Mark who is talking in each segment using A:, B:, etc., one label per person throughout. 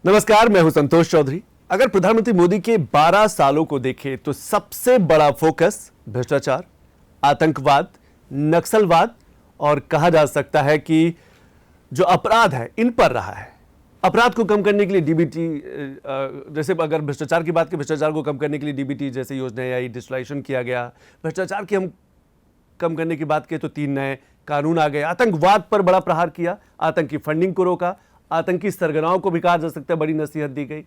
A: नमस्कार, मैं हूं संतोष चौधरी। अगर प्रधानमंत्री मोदी के 12 सालों को देखें तो सबसे बड़ा फोकस भ्रष्टाचार, आतंकवाद, नक्सलवाद और कहा जा सकता है कि जो अपराध है इन पर रहा है। अपराध को कम करने के लिए डीबीटी, जैसे अगर भ्रष्टाचार की बात करें, भ्रष्टाचार को कम करने के लिए डीबीटी जैसे योजनाएं आई, डिजिटलाइजेशन किया गया। भ्रष्टाचार की हम कम करने की बात करें तो 3 नए कानून आ गए। आतंकवाद पर बड़ा प्रहार किया, आतंकी फंडिंग को रोका, आतंकी सरगनाओं को भी कहा जा सकता है बड़ी नसीहत दी गई।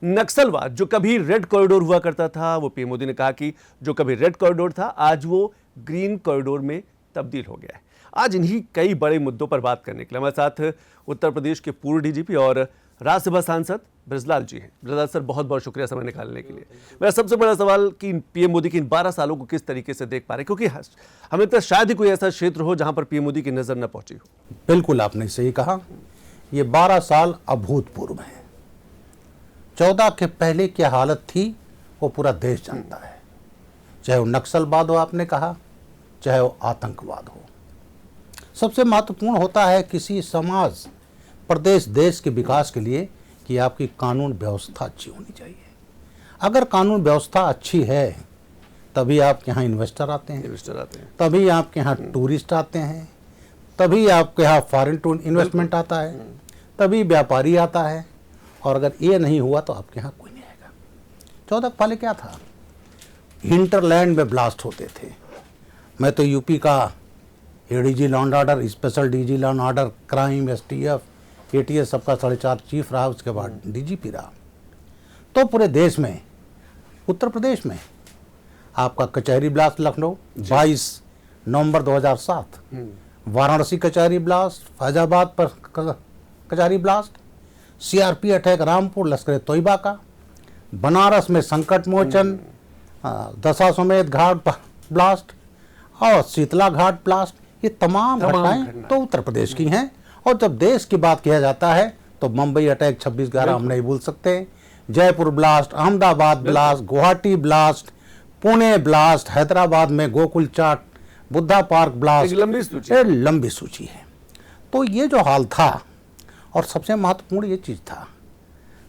A: नक्सलवाद जो कभी रेड कॉरिडोर हुआ करता था, वो पीएम मोदी ने कहा कि जो कभी रेड कॉरिडोर था आज वो ग्रीन कॉरिडोर में तब्दील हो गया है। आज इन्हीं कई बड़े मुद्दों पर बात करने के लिए हमारे साथ उत्तर प्रदेश के पूर्व डीजीपी और राज्यसभा सांसद ब्रजलाल जी हैं। ब्रजलाल सर, बहुत बहुत शुक्रिया समय निकालने के लिए। मेरा सबसे बड़ा सवाल कि पीएम मोदी की इन 12 सालों को किस तरीके से देख पा रहे, क्योंकि हमें लगता है शायद ही कोई ऐसा क्षेत्र हो जहां पर पीएम मोदी की नजर न पहुंची हो।
B: बिल्कुल आपने सही कहा, ये 12 साल अभूतपूर्व हैं। 14 के पहले क्या हालत थी वो पूरा देश जानता है, चाहे वो नक्सलवाद हो, आपने कहा, चाहे वो आतंकवाद हो। सबसे महत्वपूर्ण होता है किसी समाज, प्रदेश, देश के विकास के लिए कि आपकी कानून व्यवस्था अच्छी होनी चाहिए। अगर कानून व्यवस्था अच्छी है तभी आपके यहाँ इन्वेस्टर आते हैं, तभी आपके यहाँ टूरिस्ट आते हैं, तभी आपके यहाँ फॉरेन टू इन्वेस्टमेंट आता है, तभी व्यापारी आता है। और अगर ये नहीं हुआ तो आपके यहाँ कोई नहीं आएगा। 14 पहले क्या था, हिंटरलैंड में ब्लास्ट होते थे। मैं तो यूपी का ADG law and order, special DG law and order, crime, STF, ATS सबका 4.5 चीफ रहा, उसके बाद डीजीपी रहा। तो पूरे देश में, उत्तर प्रदेश में आपका कचहरी ब्लास्ट लखनऊ 22 नवंबर 2007, वाराणसी कचहरी ब्लास्ट, फैजाबाद पर कचहरी ब्लास्ट, सीआरपी अटैक रामपुर, लश्कर तोयबा का, बनारस में संकट मोचन, दशाश्वमेध घाट ब्लास्ट और शीतला घाट ब्लास्ट, ये तमाम घटनाएं तो उत्तर प्रदेश की हैं। और जब देश की बात किया जाता है तो मुंबई अटैक 26/11 हम नहीं भूल सकते, Jaipur blast, Ahmedabad blast, Guwahati blast, Pune blast, Hyderabad में गोकुल चाट, बुद्धा पार्क ब्लास्ट, लंबी सूची है। तो ये जो हाल था, और सबसे महत्वपूर्ण ये चीज़ था,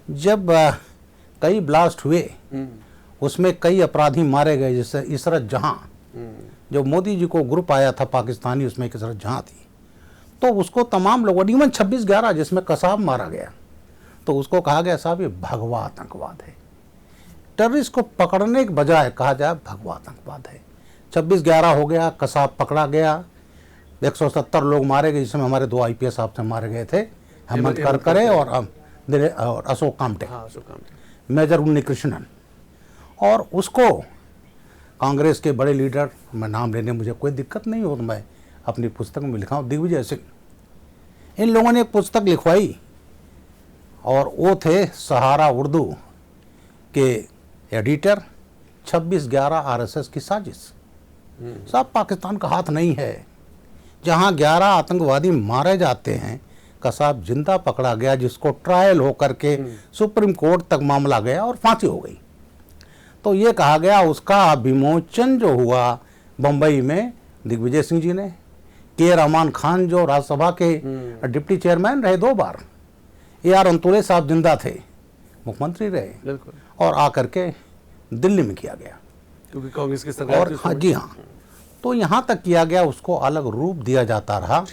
B: जब कई ब्लास्ट हुए उसमें कई अपराधी मारे गए, जैसे इसरत जहां, जो मोदी जी को ग्रुप आया था पाकिस्तानी, उसमें एक इसरत जहां थी, तो उसको तमाम लोगों, इवन 26/11 जिसमें कसाब मारा गया, तो उसको कहा गया साहब ये भगवा आतंकवाद है। टेररिस्ट को पकड़ने के बजाय कहा जाए भगवा आतंकवाद है। 26/11 हो गया, कसाब पकड़ा गया, 170 लोग मारे गए, जिसमें हमारे 2 IPS अफसर मारे गए थे, हेमंत करकरे और अशोक कामटे, मेजर उन्नी कृष्णन। और उसको कांग्रेस के बड़े लीडर, मैं नाम लेने मुझे कोई दिक्कत नहीं हो, तो मैं अपनी पुस्तक में लिखा हूँ, दिग्विजय सिंह, इन लोगों ने एक पुस्तक लिखवाई और वो थे सहारा उर्दू के एडिटर। 26/11 RSS की साजिश। साहब, पाकिस्तान का हाथ नहीं है। जहाँ 11 आतंकवादी मारे जाते हैं, कसाब जिंदा पकड़ा गया, जिसको ट्रायल हो करके सुप्रीम कोर्ट तक मामला गया और फांसी हो गई। तो ये कहा गया उसका विमोचन जो हुआ बम्बई में दिग्विजय सिंह जी ने, के रहमान खान जो राज्यसभा के डिप्टी चेयरमैन रहे 2 बार, AR अंतुले साहब जिंदा थे, मुख्यमंत्री रहे, और आकर के दिल्ली में किया गया,
A: क्योंकि कांग्रेस की सरकार।
B: और हाँ जी हाँ, तो यहाँ तक किया गया, उसको अलग रूप दिया जाता रहा।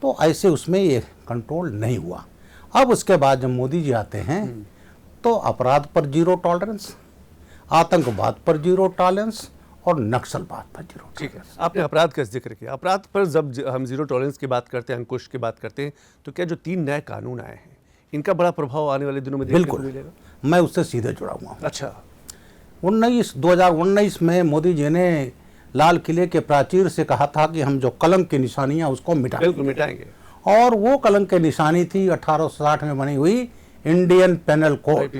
B: तो ऐसे उसमें ये कंट्रोल नहीं हुआ। अब उसके बाद जब मोदी जी आते हैं तो अपराध पर 0 टॉलरेंस, आतंकवाद पर 0 टॉलरेंस और नक्सलवाद पर 0 टॉलरेंस।
A: आपने अपराध का जिक्र किया। अपराध पर जब हम 0 टॉलरेंस की बात करते हैं, अंकुश की बात करते हैं, तो क्या जो 3 नए कानून आए हैं इनका बड़ा प्रभाव आने वाले दिनों में देखने को मिलेगा?
B: मैं उससे सीधे जुड़ा हुआ हूँ।
A: अच्छा,
B: 2019 में मोदी जी ने लाल किले के प्राचीर से कहा था कि हम जो कलंक की निशानियां उसको
A: मिटाएंगे।
B: और वो कलंक की निशानी थी 1860 में बनी हुई इंडियन पेनल कोड,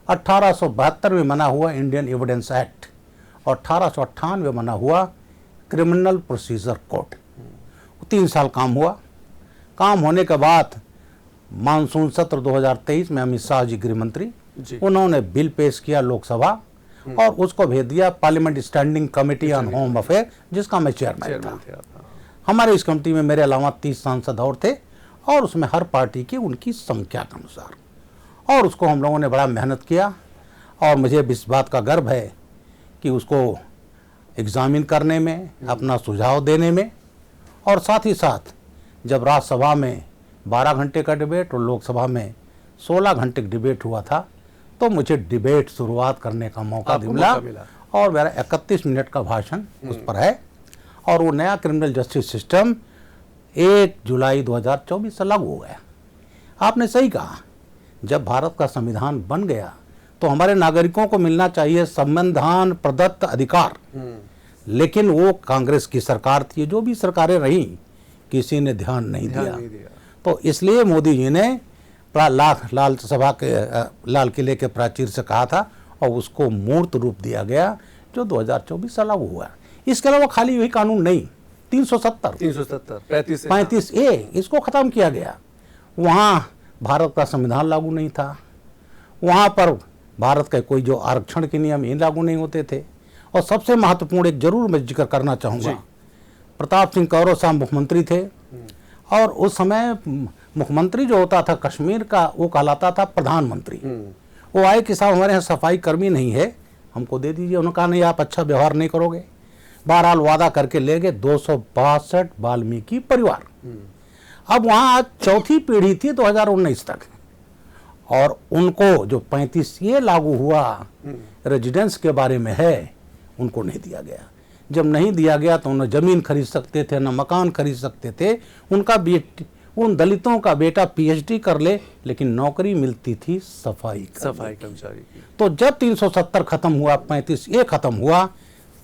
B: 1872 में बना हुआ इंडियन एविडेंस एक्ट, और 1898 में बना हुआ क्रिमिनल प्रोसीजर कोड। 3 साल काम हुआ। काम होने के बाद मानसून सत्र 2023 में अमित शाह जी गृह मंत्री, उन्होंने बिल पेश किया लोकसभा और उसको भेज दिया parliament standing committee on home affair, जिसका मैं चेयरमैन था। हमारे इस कमेटी में मेरे अलावा 30 सांसद और थे, और उसमें हर पार्टी की उनकी संख्या के अनुसार। और उसको हम लोगों ने बड़ा मेहनत किया और मुझे इस बात का गर्व है कि उसको एग्जामिन करने में, अपना सुझाव देने में, और साथ ही साथ जब राज्यसभा में 12 घंटे का डिबेट और लोकसभा में 16 घंटे का डिबेट हुआ था, तो मुझे डिबेट शुरुआत करने का मौका मिला और मेरा 31 मिनट का भाषण उस पर है। और वो नया क्रिमिनल जस्टिस सिस्टम 1 जुलाई 2024 से लागू हो गया। आपने सही कहा, जब भारत का संविधान बन गया तो हमारे नागरिकों को मिलना चाहिए संविधान प्रदत्त अधिकार, लेकिन वो कांग्रेस की सरकार थी, जो भी सरकारें रहीं, किसी ने ध्यान नहीं दिया। तो इसलिए मोदी जी ने लाल किले के प्राचीर से कहा था और उसको मूर्त रूप दिया गया, जो 2024 से लागू हुआ। इसके अलावा खाली यही कानून नहीं, 370 35 ए इसको खत्म किया गया। वहाँ भारत का संविधान लागू नहीं था, वहाँ पर भारत के कोई जो आरक्षण के नियम ये लागू नहीं होते थे। और सबसे महत्वपूर्ण एक जरूर मैं जिक्र करना चाहूँगा, प्रताप सिंह कौरव साहब मुख्यमंत्री थे और उस समय मुख्यमंत्री जो होता था कश्मीर का, वो कहलाता था प्रधानमंत्री। वो आए कि साहब हमारे यहाँ सफाई कर्मी नहीं है, हमको दे दीजिए। उन्होंने कहा नहीं, आप अच्छा व्यवहार नहीं करोगे। बहरहाल वादा करके ले गए 262 वाल्मीकि परिवार। अब वहाँ आज चौथी पीढ़ी थी 2019 तक, और उनको जो 35 ये लागू हुआ रेजिडेंस के बारे में है, उनको नहीं दिया गया। जब नहीं दिया गया तो न जमीन खरीद सकते थे, न मकान खरीद सकते थे। उन दलितों का बेटा पीएचडी कर ले, लेकिन नौकरी मिलती थी सफाई कर्मचारी की। तो जब 370 खत्म हुआ, 35 ये खत्म हुआ,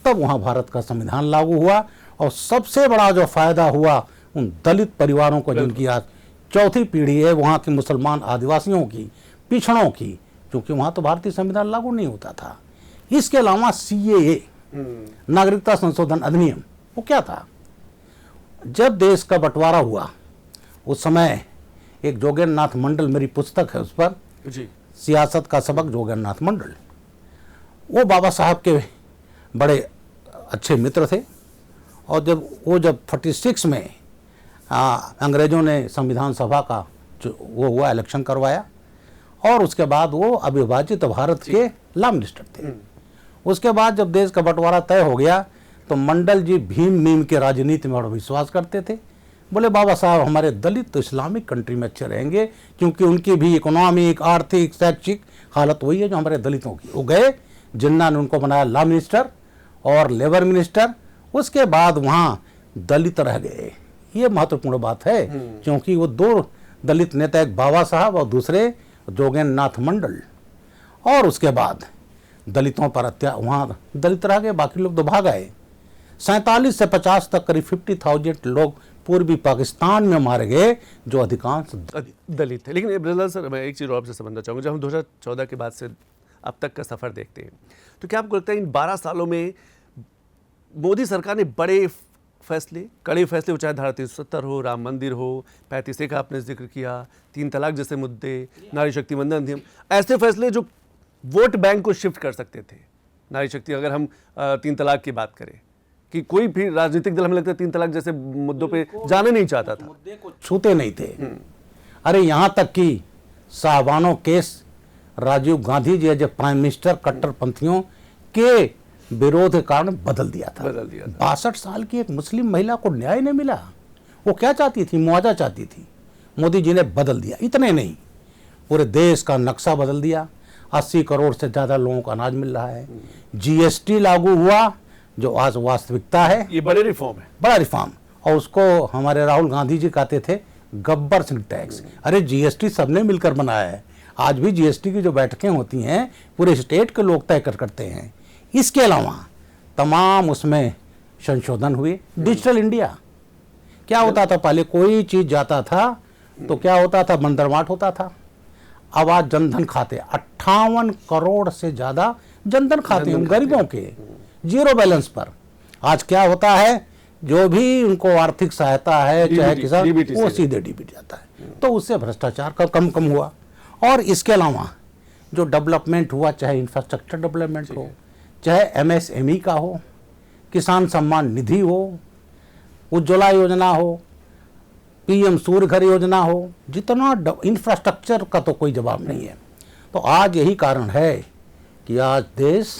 B: तब वहाँ भारत का संविधान लागू हुआ। और सबसे बड़ा जो फायदा हुआ उन दलित परिवारों को, जिनकी आज चौथी पीढ़ी है, वहाँ के मुसलमान आदिवासियों की, पिछड़ों की, क्योंकि वहाँ तो भारतीय संविधान लागू नहीं होता था। इसके अलावा सीएए, नागरिकता संशोधन अधिनियम, वो क्या था? जब देश का बंटवारा हुआ उस समय एक जोगेंद्र नाथ मंडल, मेरी पुस्तक है उस पर जी, सियासत का सबक जोगेंद्र नाथ मंडल, वो बाबा साहब के बड़े अच्छे मित्र थे। और जब 46 में अंग्रेजों ने संविधान सभा का जो वो हुआ इलेक्शन करवाया, और उसके बाद वो अविभाजित भारत के लॉ मिनिस्टर थे। उसके बाद जब देश का बंटवारा तय हो गया तो मंडल जी भीम मीम के राजनीति में बड़ा विश्वास करते थे। बोले बाबा साहब हमारे दलित तो इस्लामिक कंट्री में अच्छे रहेंगे, क्योंकि उनकी भी इकोनॉमिक, आर्थिक, शैक्षिक हालत वही है जो हमारे दलितों की। वो गए, जिन्ना ने उनको बनाया लॉ मिनिस्टर और लेबर मिनिस्टर। उसके बाद वहाँ दलित रह गए। ये महत्वपूर्ण बात है, क्योंकि वो दो दलित नेता, एक बाबा साहब और दूसरे जोगेंद्र नाथ मंडल। और उसके बाद दलितों पर वहाँ दलित रह गए, बाकी लोग तो भाग आए। 47 से 50 तक करीब 50,000 लोग पूर्वी पाकिस्तान में मारे गए, जो अधिकांश
A: दलित थे। लेकिन ब्रजलाल सर, मैं एक चीज़ और आपसे समझना चाहूँगा। जब हम 2014 के बाद से अब तक का सफ़र देखते हैं, तो क्या आपको लगता है इन 12 सालों में मोदी सरकार ने बड़े फैसले, कड़े फैसले, चाहे धारा 370 हो, राम मंदिर हो, 35A का आपने जिक्र किया, 3 तलाक जैसे मुद्दे, नारी शक्ति वंदन अधिनियम, ऐसे फैसले जो वोट बैंक को शिफ्ट कर सकते थे। नारी शक्ति, अगर हम 3 तलाक की बात करें, कि कोई भी राजनीतिक दल, हमें लगता है 3 तलाक जैसे मुद्दों पे जाने नहीं चाहता था,
B: मुद्दे को छूते नहीं थे। अरे यहाँ तक कि साहबानो केस राजीव गांधी जी जब प्राइम मिनिस्टर कट्टरपंथियों के विरोध के कारण बदल दिया था। 62 साल की एक मुस्लिम महिला को न्याय नहीं मिला। वो क्या चाहती थी? मुआवजा चाहती थी। मोदी जी ने बदल दिया। इतने नहीं, पूरे देश का नक्शा बदल दिया। 80 करोड़ से ज़्यादा लोगों को अनाज मिल रहा है। जीएसटी लागू हुआ, जो आज वास्तविकता है।
A: ये बड़े रिफॉर्म है,
B: बड़ा रिफॉर्म। और उसको हमारे राहुल गांधी जी कहते थे गब्बर सिंह टैक्स। अरे जीएसटी सबने मिलकर बनाया है। आज भी जीएसटी की जो बैठकें होती हैं, पूरे स्टेट के लोग तय करते हैं। इसके अलावा तमाम उसमें संशोधन हुए। डिजिटल इंडिया, क्या होता था पहले? कोई चीज जाता था तो क्या होता था? बंदरवाट होता था। अब आज जनधन खाते, 58 करोड़ से ज्यादा जनधन खाते हैं गरीबों के, जीरो बैलेंस पर। आज क्या होता है? जो भी उनको आर्थिक सहायता है, चाहे किसान, वो सीधे डीबीटी जाता है। तो उससे भ्रष्टाचार का कम हुआ। और इसके अलावा जो डेवलपमेंट हुआ, चाहे इंफ्रास्ट्रक्चर डेवलपमेंट हो, चाहे एमएसएमई का हो, किसान सम्मान निधि हो, उज्ज्वला योजना हो, पीएम सूर्य घर योजना हो, जितना इंफ्रास्ट्रक्चर का तो कोई जवाब नहीं है। तो आज यही कारण है कि आज देश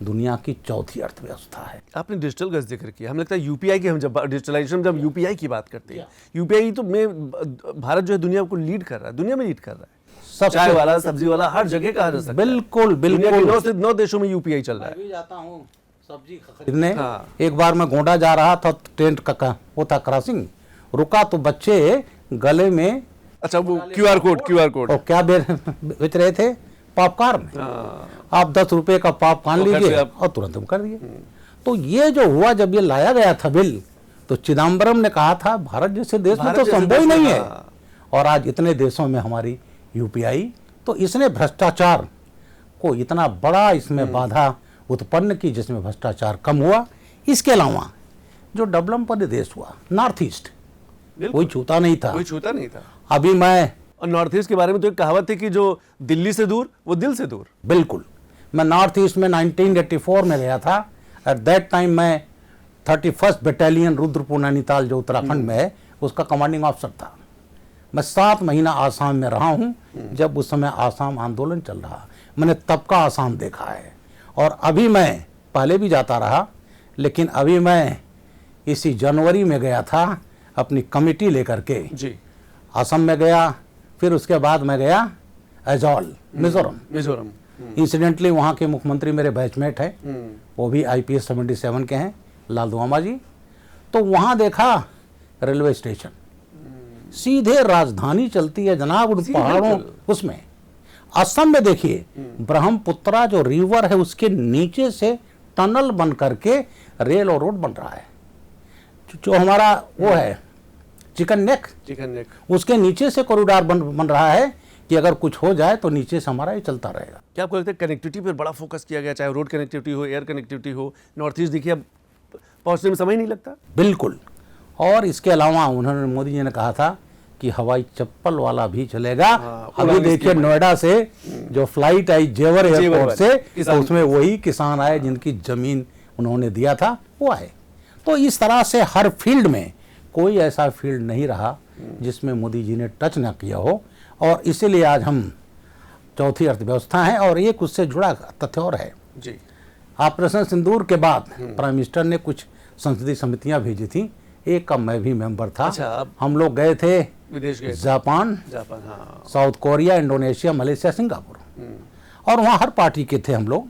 B: दुनिया की चौथी अर्थव्यवस्था है।
A: आपने डिजिटल का जिक्र किया, हमें लगता है यूपीआई की, हम जब डिजिटलाइजेशन जब यूपीआई की बात करते हैं, यूपीआई तो में भारत जो है दुनिया को लीड कर रहा है, दुनिया में लीड कर रहा है। चाय वाला, सब्जी वाला, हर जगह कहा जा सकता है।
B: बिल्कुल
A: दुनिया के
B: बिल्कुल
A: 9 देशों में यूपीआई चल रहा है।
B: मैं भी जाता हूँ सब्जी खरीदने।
A: हाँ।
B: एक बार मैं गोंडा जा रहा था, ट्रेन का वो था क्रॉसिंग, रुका तो बच्चे गले में
A: अच्छा, वो क्यूआर कोड
B: और क्या बेच रहे थे, पॉपकॉर्न। आप 10 रुपए का पॉपकॉर्न लीजिए और तुरंत हम कर दिए। तो ये जो हुआ, जब ये लाया गया था बिल, तो चिदम्बरम ने कहा था भारत जैसे देश में तो संभव ही नहीं है, और आज इतने देशों में हमारी यूपीआई, तो इसने भ्रष्टाचार को इतना बड़ा इसमें बाधा उत्पन्न की, जिसमें भ्रष्टाचार कम हुआ। इसके अलावा जो डेवलप देश हुआ नॉर्थ ईस्ट, कोई छूता नहीं था। अभी मैं,
A: और नॉर्थ ईस्ट के बारे में तो एक कहावत थी कि जो दिल्ली से दूर वो दिल से दूर।
B: बिल्कुल, मैं नॉर्थ ईस्ट में 1984 में गया था। एट दैट टाइम मैं 31st बटालियन रुद्रपुर नैनीताल जो उत्तराखंड में है, उसका कमांडिंग ऑफिसर था। मैं 7 महीना आसाम में रहा हूँ, जब उस समय आसाम आंदोलन चल रहा। मैंने तब का आसाम देखा है। और अभी मैं पहले भी जाता रहा, लेकिन अभी मैं इसी जनवरी में गया था अपनी कमेटी लेकर के
A: जी,
B: असम में गया। फिर उसके बाद मैं गया एजॉल, मिजोरम। इंसिडेंटली वहाँ के मुख्यमंत्री मेरे बैचमेट हैं, वो भी IPS 77 के हैं, लाल दुआमा जी। तो वहाँ देखा रेलवे स्टेशन, सीधे राजधानी चलती है जनाब उन पहाड़ों उसमें। असम में देखिए, ब्रह्मपुत्रा जो रिवर है उसके नीचे से टनल बन करके रेल और रोड बन रहा है। जो हमारा वो है चिकन नेक, उसके नीचे से कॉरिडोर बन रहा है कि अगर कुछ हो जाए तो नीचे से हमारा ये चलता रहेगा।
A: क्या आपको लगता है कनेक्टिविटी पर बड़ा फोकस किया गया, चाहे रोड कनेक्टिविटी हो, एयर कनेक्टिविटी हो? नॉर्थ ईस्ट देखिए, अब पहुंचने में समय नहीं लगता।
B: बिल्कुल। और इसके अलावा उन्होंने, मोदी जी ने कहा था कि हवाई चप्पल वाला भी चलेगा। अभी देखिए नोएडा से जो फ्लाइट आई जेवर एयरपोर्ट से, तो उसमें वही किसान आए जिनकी जमीन उन्होंने दिया था, वो आए। तो इस तरह से हर फील्ड में कोई ऐसा फील्ड नहीं रहा जिसमें मोदी जी ने टच ना किया हो। और इसीलिए आज हम चौथी अर्थव्यवस्था हैं। और एक उससे जुड़ा तथ्य और है
A: जी,
B: ऑपरेशन सिंदूर के बाद प्राइम मिनिस्टर ने कुछ संसदीय समितियां भेजी थी, एक का मैं भी मेंबर था।
A: अच्छा,
B: हम लोग गए थे
A: विदेश गए,
B: जापान,
A: हाँ,
B: south Korea, Indonesia, Malaysia, Singapore, और वहाँ हर पार्टी के थे हम लोग।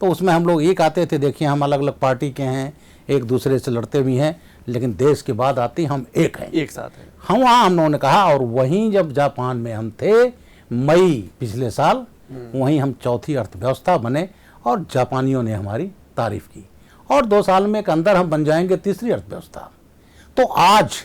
B: तो उसमें हम लोग एक आते थे, देखिए हम अलग अलग पार्टी के हैं, एक दूसरे से लड़ते भी हैं, लेकिन देश की बात आती हम एक हैं,
A: एक साथ है।
B: हम वहाँ हम लोगों ने कहा। और वहीं जब जापान में हम थे मई पिछले साल, वहीं हम चौथी अर्थव्यवस्था बने और जापानियों ने हमारी तारीफ की। और 2 साल में के अंदर हम बन जाएंगे तीसरी अर्थव्यवस्था। तो आज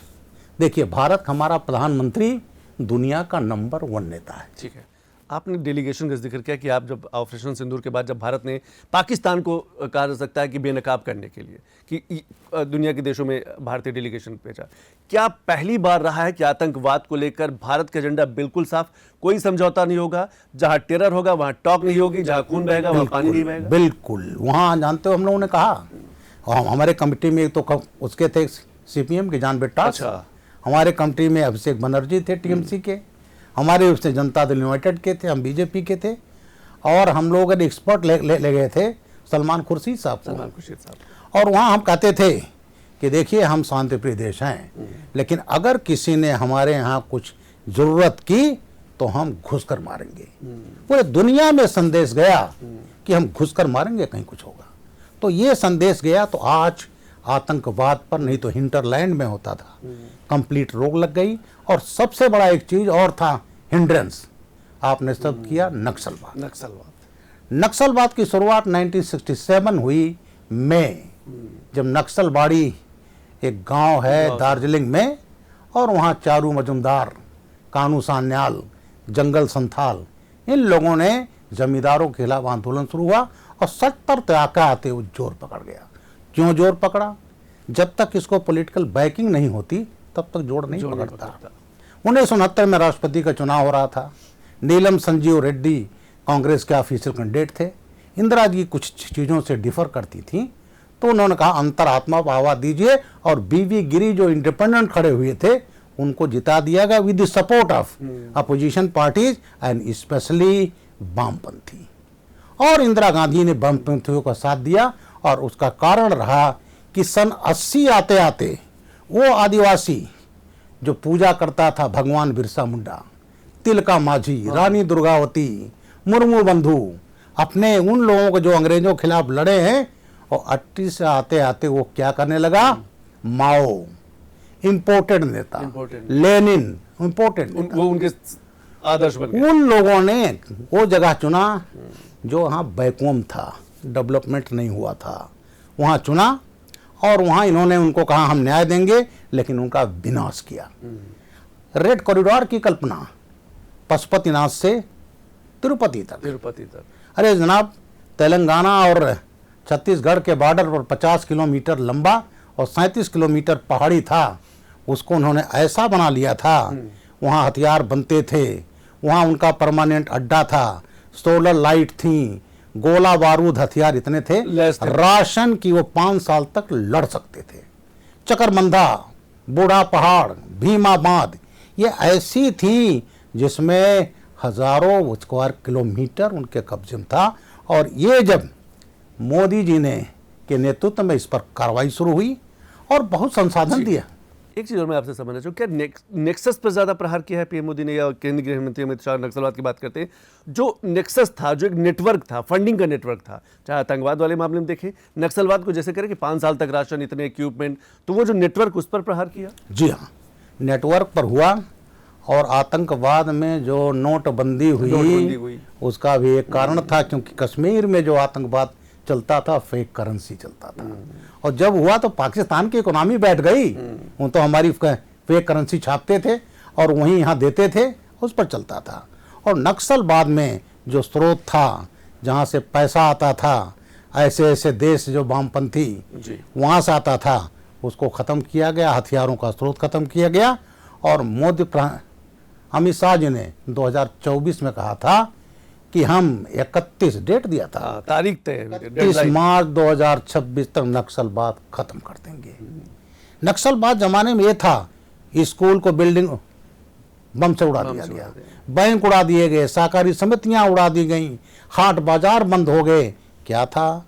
B: देखिए, भारत हमारा प्रधानमंत्री दुनिया का नंबर 1 नेता है।
A: ठीक है, आपने डेलीगेशन का जिक्र किया कि आप जब ऑपरेशन सिंदूर के बाद जब भारत ने पाकिस्तान को कहा जा सकता है कि बेनकाब करने के लिए कि दुनिया के देशों में भारतीय डेलीगेशन भेजा, क्या पहली बार रहा है कि आतंकवाद को लेकर भारत का एजेंडा बिल्कुल साफ, कोई समझौता नहीं होगा, जहां टेरर होगा वहां टॉक नहीं होगी, जहां खून बहेगा वहां पानी नहीं बहेगा?
B: बिल्कुल। वहाँ जानते हो हम लोगों ने कहा, और हमारे कमेटी में तो उसके थे CPM के जान बेटा,
A: अच्छा,
B: हमारे कमेटी में अभिषेक बनर्जी थे TMC के, हमारे उससे जनता दल यूनाइटेड के थे, हम BJP के थे। और हम लोग एक्सपर्ट ले गए थे सलमान खुर्शीद साहब। और वहाँ हम कहते थे कि देखिए हम शांतिप्रिय देश हैं, लेकिन अगर किसी ने हमारे यहाँ कुछ ज़रूरत की तो हम घुसकर मारेंगे। पूरे दुनिया में संदेश गया कि हम घुसकर मारेंगे, कहीं कुछ होगा। तो ये संदेश गया। तो आज आतंकवाद पर, नहीं तो हिंटरलैंड में होता था, कंप्लीट रोक लग गई। और सबसे बड़ा एक चीज और था, हिंड्रेंस, आपने सब किया, नक्सलवाद की शुरुआत 1967 हुई में, जब नक्सलबाड़ी एक गांव है दार्जिलिंग में, और वहाँ चारू मजुमदार, कानू सान्याल, जंगल संथाल, इन लोगों ने जमींदारों के खिलाफ आंदोलन शुरू हुआ। और 70 तक आते वो जोर पकड़ गया। क्यों जोर पकड़ा? जब तक इसको पॉलिटिकल बैकिंग नहीं होती तब तक जोर नहीं पकड़ता। 1969 में राष्ट्रपति का चुनाव हो रहा था। नीलम संजीव रेड्डी कांग्रेस के ऑफिशियल कैंडिडेट थे। इंदिरा जी कुछ चीज़ों से डिफर करती थी, तो उन्होंने कहा अंतरात्मा को आवाज दीजिए, और BV गिरी जो इंडिपेंडेंट खड़े हुए थे उनको जिता दिया गया with the support of opposition parties and specially वामपंथी, और इंदिरा गांधी ने वामपंथियों का साथ दिया। और उसका कारण रहा कि सन 80 आते आते वो आदिवासी जो पूजा करता था भगवान बिरसा मुंडा, तिलका माझी, रानी दुर्गावती, मुर्मू बंधु, अपने उन लोगों को जो अंग्रेजों के खिलाफ लड़े हैं, और 80 से आते आते वो क्या करने लगा, माओ इंपोर्टेड नेता, लेनिन इंपोर्टेड नेता,
A: वो उनके आदर्श बन गए।
B: उन लोगों ने वो जगह चुना जो वहाँ बैकवम था, डेवलपमेंट नहीं हुआ था, वहाँ चुना। और वहाँ इन्होंने उनको कहा हम न्याय देंगे, लेकिन उनका विनाश किया। रेड कॉरिडोर की कल्पना पशुपतिनाथ से तिरुपति तक। अरे जनाब, तेलंगाना और छत्तीसगढ़ के बॉर्डर पर 50 किलोमीटर लंबा और 37 किलोमीटर पहाड़ी था, उसको उन्होंने ऐसा बना लिया था। वहाँ हथियार बनते थे, वहाँ उनका परमानेंट अड्डा था, सोलर लाइट थी, गोला बारूद हथियार इतने थे, राशन की वो 5 साल तक लड़ सकते थे। चकरमंदा, बूढ़ा पहाड़, भीमा बांध, ये ऐसी थी जिसमें हजारों स्क्वायर किलोमीटर उनके कब्जे में था। और ये जब मोदी जी ने के नेतृत्व में इस पर कार्रवाई शुरू हुई और बहुत संसाधन दिया।
A: एक चीज और मैं आपसे समझना चाहूँ, क्या नेक्सस पर ज्यादा प्रहार किया है पीएम मोदी ने, या केंद्रीय गृह मंत्री अमित शाह नक्सलवाद की बात करते हैं? जो नेक्सस था, जो एक नेटवर्क था, फंडिंग का नेटवर्क था, चाहे आतंकवाद वाले मामले में देखें, नक्सलवाद को जैसे करें कि 5 साल तक राशन, इतने इक्विपमेंट, तो वो जो नेटवर्क, उस पर प्रहार किया?
B: जी हाँ, नेटवर्क पर हुआ। और आतंकवाद में जो नोटबंदी हुई उसका भी एक कारण था, क्योंकि कश्मीर में जो आतंकवाद चलता था फेक करेंसी चलता था। और जब हुआ तो पाकिस्तान की इकोनॉमी बैठ गई, वो तो हमारी फेक करेंसी छापते थे और वहीं यहाँ देते थे, उस पर चलता था। और नक्सलवाद में जो स्रोत था, जहाँ से पैसा आता था, ऐसे ऐसे देश जो वामपंथी वहाँ से आता था, उसको ख़त्म किया गया, हथियारों का स्रोत ख़त्म किया गया। और मोदी अमित शाह जी ने 2024 में कहा था कि हम 31 डेट दिया था,
A: तारीख तय,
B: 31 मार्च 2026 तक नक्सलवाद खत्म कर देंगे। नक्सलवाद जमाने में ये था, स्कूल को बिल्डिंग बम से उड़ा दिया गया, बैंक उड़ा दिए गए, सहकारी समितियां उड़ा दी गई, हाट बाजार बंद हो गए। क्या था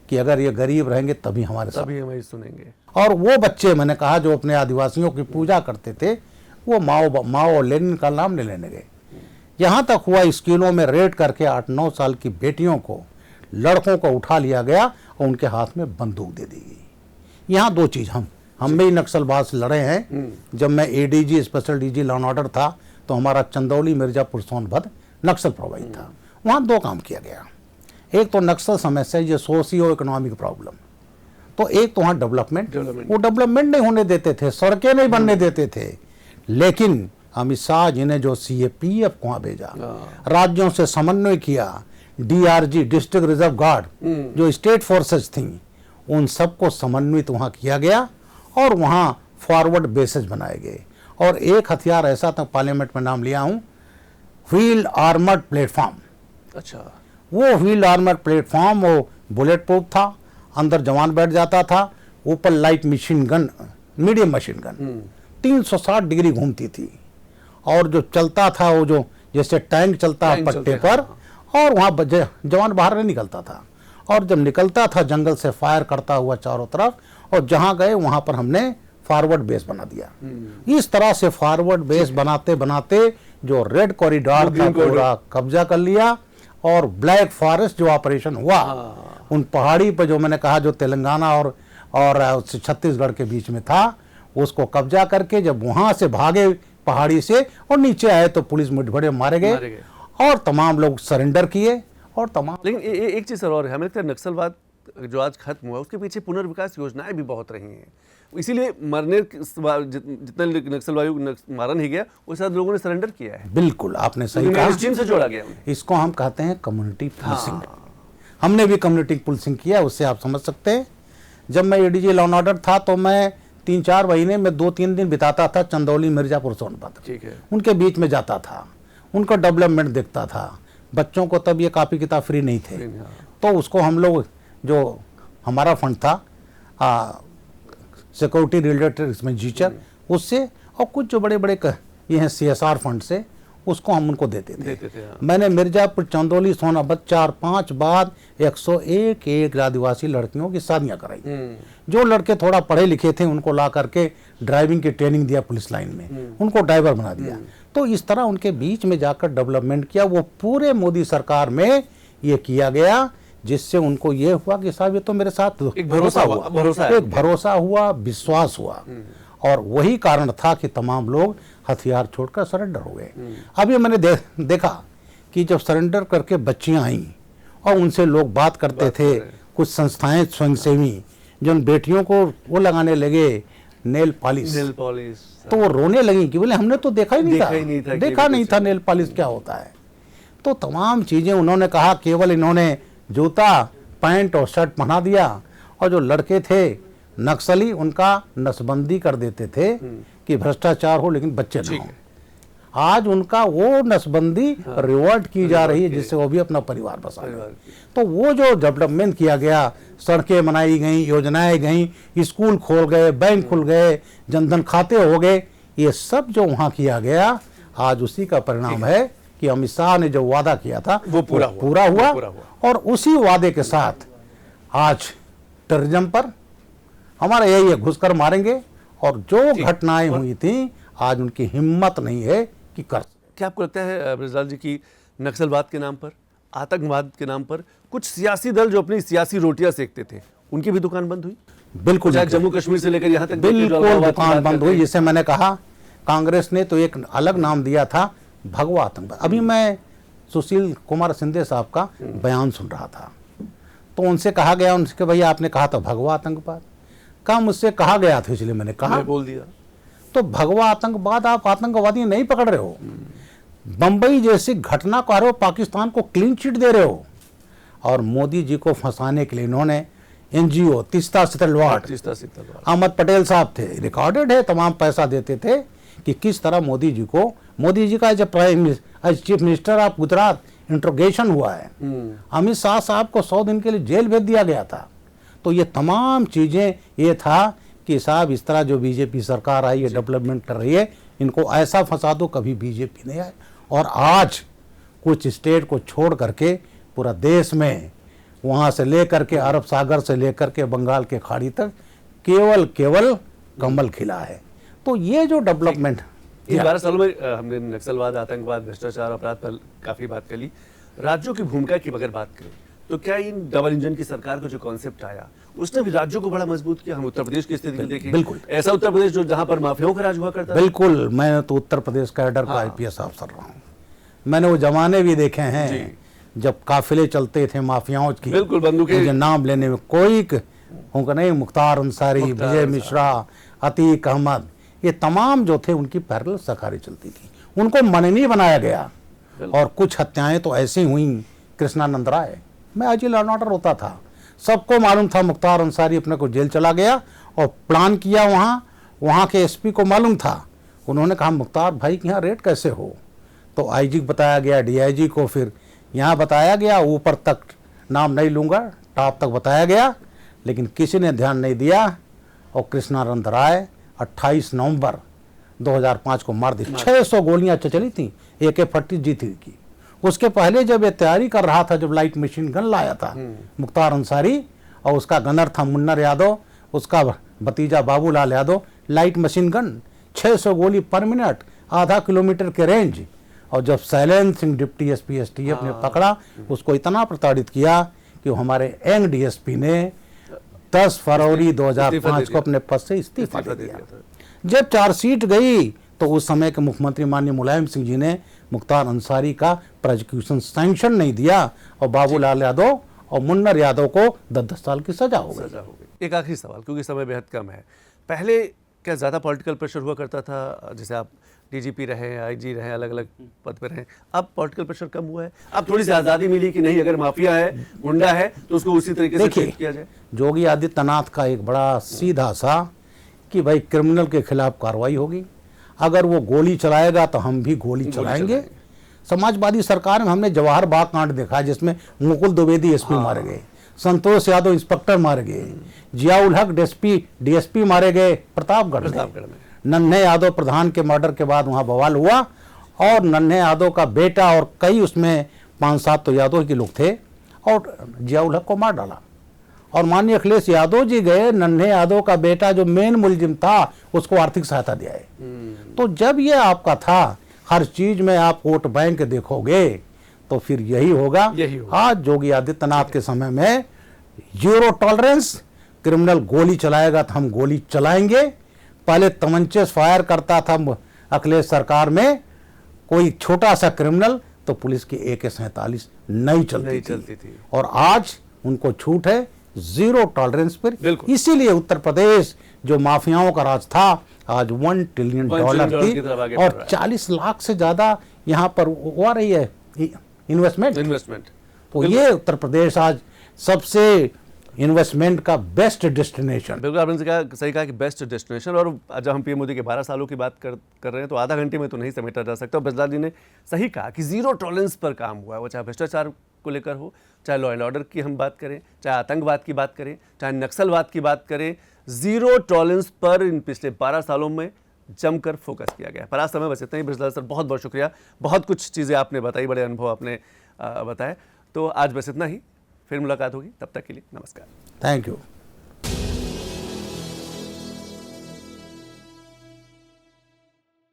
B: कि अगर ये गरीब रहेंगे तभी हमारे साथ,
A: तभी हमें सुनेंगे।
B: और वो बच्चे, मैंने कहा, जो अपने आदिवासियों की पूजा करते थे, वो माओ और लेनिन का नाम नहीं लेने गए। यहाँ तक हुआ स्कूलों में रेड करके 8-9 साल की बेटियों को, लड़कों को उठा लिया गया और उनके हाथ में बंदूक दे दी गई। यहाँ 2 चीज़, हम भी नक्सलवाद से लड़े हैं। जब मैं ADG, special DG law and order था, तो हमारा चंदौली, मिर्जापुर, सोनभद्र नक्सल प्रभावित था। वहाँ 2 काम किया गया। एक तो नक्सल समस्या, ये सोशियो इकोनॉमिक प्रॉब्लम, तो एक तो वहाँ डेवलपमेंट, वो डेवलपमेंट नहीं होने देते थे, सड़कें नहीं बनने देते थे। लेकिन अमित शाह जी ने जो सीएपीएफ को वहाँ भेजा, राज्यों से समन्वय किया, डीआरजी, डिस्ट्रिक्ट रिजर्व गार्ड, जो स्टेट फोर्सेस थी, उन सबको समन्वित वहाँ किया गया और वहाँ फॉरवर्ड बेसेस बनाए गए। और एक हथियार ऐसा था, पार्लियामेंट में नाम लिया हूँ, व्हील आर्मर्ड प्लेटफॉर्म।
A: अच्छा,
B: वो व्हील आर्मर्ड प्लेटफॉर्म वो बुलेट प्रूफ था, अंदर जवान बैठ जाता था, ऊपर light machine gun, medium machine gun 360 degree घूमती थी, और जो चलता था वो जो जैसे टैंक चलता है पट्टे पर, और वहाँ जवान बाहर नहीं निकलता था। और जब निकलता था जंगल से फायर करता हुआ चारों तरफ, और जहाँ गए वहाँ पर हमने फॉरवर्ड बेस बना दिया। इस तरह से फॉरवर्ड बेस बनाते बनाते जो रेड कॉरिडोर था पूरा कब्जा कर लिया। और ब्लैक फॉरेस्ट जो ऑपरेशन हुआ, उन पहाड़ी पर जो मैंने कहा, जो तेलंगाना और छत्तीसगढ़ के बीच में था, उसको कब्जा करके जब वहाँ से भागे पहाड़ी से और नीचे आए तो पुलिस मुठभेड़ मारे गए और तमाम लोग सरेंडर किए। और तमाम,
A: लेकिन एक चीज़ और है, हमें लगता है नक्सलवाद जो आज खत्म हुआ, उसके पीछे पुनर्विकास योजनाएं भी बहुत रही हैं। इसीलिए मरने जितने नक्सलवादियों को मारा नहीं गया, उस साथ लोगों ने सरेंडर किया है।
B: बिल्कुल, आपने सही कहा,
A: चीन से जोड़ा गया।
B: इसको हम कहते हैं कम्युनिटी पुलिसिंग। हमने भी कम्युनिटी पुलिसिंग किया, उससे आप समझ सकते हैं। जब मैं एडीजी लॉ एंड ऑर्डर था तो मैं 3-4 महीने में 2-3 दिन बिताता था चंदौली, मिर्जापुर, सोनभद्र,
A: ठीक है,
B: उनके बीच में जाता था, उनका डेवलपमेंट देखता था। बच्चों को तब ये कापी किताब फ्री नहीं थे, तो उसको हम लोग, जो हमारा फंड था सिक्योरिटी रिलेटेड एक्सपेंडिचर, उससे, और कुछ जो बड़े बड़े ये हैं CSR फंड से, उसको हम उनको देते थे।
A: हाँ।
B: मैंने मिर्जापुर, चंदौली, सोनाभद्र 4-5 बार 101 आदिवासी लड़कियों की शादियां कराई। जो लड़के थोड़ा पढ़े लिखे थे उनको ला करके ड्राइविंग की ट्रेनिंग दिया पुलिस लाइन में, उनको ड्राइवर बना दिया। तो इस तरह उनके बीच में जाकर डेवलपमेंट किया। वो पूरे मोदी सरकार में ये किया गया, जिससे उनको ये हुआ कि साहब ये तो मेरे साथ
A: एक भरोसा हुआ,
B: एक भरोसा हुआ, विश्वास हुआ। और वही कारण था कि तमाम लोग हथियार छोड़कर सरेंडर हो गए। अभी मैंने देखा कि जब सरेंडर करके बच्चियां आईं और उनसे लोग बात करते थे, कुछ संस्थाएं स्वयंसेवी जो उन बेटियों को वो लगाने लगे नेल पॉलिश, तो वो रोने लगी कि बोले हमने तो देखा ही नहीं था नेल पॉलिश क्या होता है। तो तमाम चीजें उन्होंने कहा, केवल इन्होंने जूता पैंट और शर्ट पहना दिया, और जो लड़के थे नक्सली उनका नसबंदी कर देते थे कि भ्रष्टाचार हो लेकिन बच्चे ना हो। आज उनका वो नसबंदी रिवर्ट की जा रही है, जिससे वो भी अपना परिवार बसा रहे। तो वो जो डेवलपमेंट किया गया, सड़कें बनाई गई, योजनाएं गई, स्कूल खोल गए, बैंक खुल गए, जनधन खाते हो गए, ये सब जो वहाँ किया गया आज उसी का परिणाम है कि अमित शाह ने जो वादा किया था वो पूरा हुआ। और उसी वादे के साथ आज टेररिज्म पर हमारा यही है, घुसकर मारेंगे। और जो घटनाएं हुई थी आज उनकी हिम्मत नहीं है कि कर।
A: क्या आपको लगता है ब्रजलाल जी की नक्सलवाद के नाम पर, आतंकवाद के नाम पर कुछ सियासी दल जो अपनी सियासी रोटियां सेकते थे उनकी भी दुकान बंद हुई?
B: बिल्कुल,
A: जम्मू कश्मीर से लेकर यहाँ तक
B: बिल्कुल दुकान बंद हुई। जिसे मैंने कहा कांग्रेस ने तो एक अलग नाम दिया था, भगवा आतंकवाद। अभी मैं सुशील कुमार शिंदे साहब का बयान सुन रहा था, तो उनसे कहा गया, उनसे भैया आपने कहा था भगवा आतंकवाद, का मुझसे कहा गया था, इसलिए मैंने कहा,
A: बोल दिया।
B: तो भगवा आतंकवाद आप आतंकवादी नहीं पकड़ रहे हो, बंबई जैसी घटना को रहे हो, पाकिस्तान को क्लीन चिट दे रहे हो। और मोदी जी को फंसाने के लिए इन्होंने एनजीओ तीस्ता सितलवाड़, अहमद पटेल साहब थे, रिकॉर्डेड है, तमाम पैसा देते थे कि किस तरह मोदी जी का जब chief minister of Gujarat interrogation हुआ है, अमित शाह साहब को 100 दिन के लिए जेल भेज दिया गया था। तो ये तमाम चीजें ये था कि साहब इस तरह जो बीजेपी सरकार आई है, डेवलपमेंट कर रही है, इनको ऐसा फंसा दो कभी बीजेपी नहीं आए। और आज कुछ स्टेट को छोड़ करके पूरा देश में, वहां से लेकर के अरब सागर से लेकर के बंगाल के खाड़ी तक केवल कमल खिला है। तो ये जो डेवलपमेंट,
A: इन 12 सालों में हमने नक्सलवाद, आतंकवाद, भ्रष्टाचार, अपराध पर काफी बात कर ली। राज्यों की भूमिका की अगर बात करें तो क्या इन डबल इंजन की सरकार का जो कॉन्सेप्ट आया उसने भी राज्यों को बड़ा मजबूत किया? हम उत्तर प्रदेश की स्थिति देखें, बिल्कुल ऐसा उत्तर प्रदेश जो जहां पर माफियाओं का राज हुआ करता।
B: बिल्कुल, मैं तो उत्तर प्रदेश कैडर का आईपीएस अफसर रहा हूँ। मैंने वो जमाने भी देखे हैं जब काफिले चलते थे माफियाओं की,
A: बिल्कुल बंदूकें,
B: नाम लेने में कोई होगा नहीं, मुख्तार अंसारी, विजय मिश्रा, अतीक अहमद, ये तमाम जो थे उनकी पैरेलल सरकारें चलती थी, उनको मननी बनाया गया। और कुछ हत्याएं तो ऐसी हुई, कृष्णानंद राय, मैं आज लॉ एंड ऑर्डर होता था, सबको मालूम था मुख्तार अंसारी अपने को जेल चला गया और प्लान किया, वहाँ के एसपी को मालूम था, उन्होंने कहा मुख्तार भाई के यहाँ रेड कैसे हो, तो आईजी को बताया गया, डीआईजी को, फिर यहाँ बताया गया, ऊपर तक नाम नहीं लूँगा, टॉप तक बताया गया, लेकिन किसी ने ध्यान नहीं दिया। और कृष्णानंद राय 28 नवंबर 2005 को मार दी। 600 गोलियां चली थी AK-40 जीती की। उसके पहले जब ये तैयारी कर रहा था, जब लाइट मशीन गन लाया था मुख्तार अंसारी, और उसका गनर था मुन्नर यादव, उसका भतीजा Babulal Yadav, light machine gun 600 गोली पर मिनट, आधा किलोमीटर के रेंज। और जब Shailendra Singh deputy SP STF ने पकड़ा, उसको इतना प्रताड़ित किया कि हमारे यंग DSP ने 10 फरवरी 2005 को अपने पद से इस्तीफा दे दिया। जब चार्जशीट गई तो उस समय के मुख्यमंत्री माननीय मुलायम सिंह जी ने मुख्तार अंसारी का प्रोसिक्यूशन सैंक्शन नहीं दिया, और बाबूलाल यादव और मुन्नर यादव को 10-10 साल की सजा हो गई।
A: एक आखिरी सवाल, क्योंकि समय बेहद कम है, पहले क्या ज़्यादा पॉलिटिकल प्रेशर हुआ करता था? जैसे आप DGP रहे, IG रहे, अलग अलग पद पर रहे, अब पॉलिटिकल प्रेशर कम हुआ है, अब थोड़ी सी आज़ादी मिली कि नहीं, अगर माफिया है, गुंडा है, तो उसको उसी तरीके से ट्रीट किया जाए।
B: योगी आदित्यनाथ का एक बड़ा सीधा सा कि भाई क्रिमिनल के खिलाफ कार्रवाई होगी, अगर वो गोली चलाएगा तो हम भी गोली चलाएंगे। समाजवादी सरकार में हमने जवाहर बाग कांड देखा, जिसमें मुकुल द्विवेदी SP मारे गए, संतोष यादव इंस्पेक्टर मारे गए, जियाउल हक DSP मारे गए प्रतापगढ़ में, नन्हे यादव प्रधान के मर्डर के बाद वहां बवाल हुआ, और नन्हे यादव का बेटा और कई उसमें 5-7 तो यादव के लोग थे, और जियाउल हक को मार डाला। और माननीय अखिलेश यादव जी गए, नन्हे यादव का बेटा जो मेन मुलजिम था उसको आर्थिक सहायता दिया है। तो जब ये आपका था, हर चीज में आप वोट बैंक देखोगे तो फिर यही होगा। आज योगी आदित्यनाथ के समय में 0 टॉलरेंस, क्रिमिनल गोली चलाएगा तो हम गोली चलाएंगे। पहले तमंचे फायर करता था अखिलेश सरकार में कोई छोटा सा क्रिमिनल तो पुलिस की AK-47 नहीं चलती थी। और आज उनको छूट है 0 टॉलरेंस पर। इसीलिए उत्तर प्रदेश जो माफियाओं का राज था आज $1 ट्रिलियन थी, और 40 लाख से ज्यादा यहाँ पर हो रही है इन्वेस्टमेंट। तो ये उत्तर प्रदेश आज सबसे इन्वेस्टमेंट का बेस्ट डेस्टिनेशन।
A: बिल्कुल आपने सही कहा कि बेस्ट डेस्टिनेशन। और जब हम पीएम मोदी के 12 सालों की बात कर रहे हैं तो आधा घंटे में तो नहीं समेटा जा सकता। बजदार जी ने सही कहा कि 0 टॉलरेंस पर काम हुआ है, वो चाहे भ्रष्टाचार को लेकर हो, चाहे लॉ एंड ऑर्डर की हम बात करें, चाहे आतंकवाद की बात करें, चाहे नक्सलवाद की बात करें, 0 टॉलरेंस पर इन पिछले 12 सालों में जमकर फोकस किया गया। पर आज समय बस इतना ही। ब्रजलाल सर बहुत बहुत शुक्रिया, बहुत कुछ चीज़ें आपने बताई, बड़े अनुभव आपने बताए। तो आज बस इतना ही, फिर मुलाकात होगी, तब तक के लिए नमस्कार।
B: Thank you.